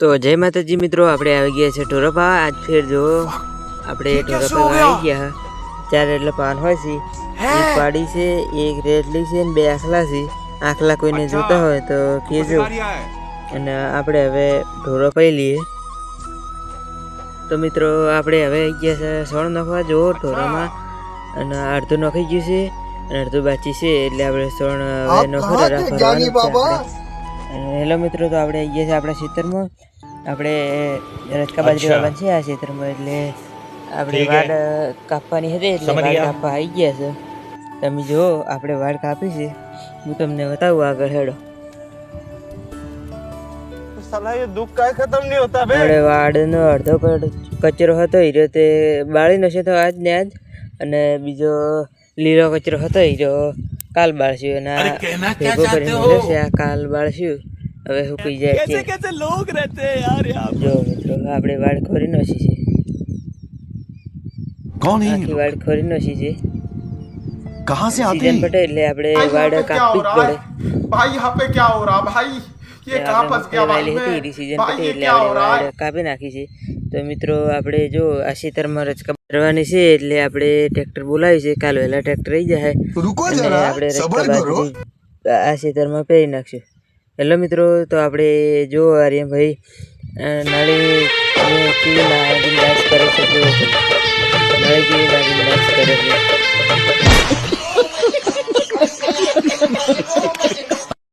તો જય માતાજી મિત્રો, આપણે આવી ગયા છે ઢોરપા. આજ ફેર જો આપણે ઢોરપા આવી ગયા ચાર એટલે પાન હોય છે. એક પાડી છે, એક રેડલી છે ને બે આખલા છે. આખલા કોઈને જોતા હોય તો કહેજો. અને આપણે હવે ઢોરો પાઈ લઈએ. તો મિત્રો આપણે હવે આવી ગયા છે સોણ નાખવા. જો ઢોરામાં અને અડધું નાખી ગયું છે અને અડધું બાકી છે, એટલે આપણે સોણ હવે નખો રાખવાનું. હેલો મિત્રો, તો આપણે આવી ગયા છે આપણા ખેતરમાં. આપણે રચકા બાજરી વાવવાની છે આ ખેતરમાં, એટલે આપણે વાડ કાપવાની હતી, એટલે વાડ કાપવા આવી ગયા છે. તમે જો આપણે વાડ કાપી છે, હું તમને બતાવું આગળ. હેડો આપણે વાડનો અડધો કચરો હતો હીરો તે બાળી નશે તો આજ ને આજ, અને બીજો લીલો કચરો હતો હીરો કાલ બાળશું. અને ભેગો કરીને છે આ કાલ બાળશું. હવે સુકાઈ જાય છે. જો મિત્રો આપણે વાડ ખોરી નસી છે, આખી વાડ ખોરી નસી છે. सीजन पटे એટલે આપણે વાડ કાપવી જ પડે. भाई यहाँ पे क्या हो रहा भाई, ये कहाँ फंस गया भाई मैं सीजन पटे એટલે આપણે વાડ કાપી નાખી છે. તો મિત્રો આપણે જો આ ખેતરમાં રચકા ભરવાની છે, એટલે આપણે ટ્રેક્ટર બોલાવી છે. કાલ વહેલા ટ્રેક્ટર આવી જાય અને આપણે રચકા બાજરી આ ખેતરમાં પહેરી નાખશું. હેલો મિત્રો, તો આપણે જો આર્યન ભાઈ નાળી કેવી નાગીન ડાન્સ કરે છે. નાળી કેવી નાગીન ડાન્સ કરે છે.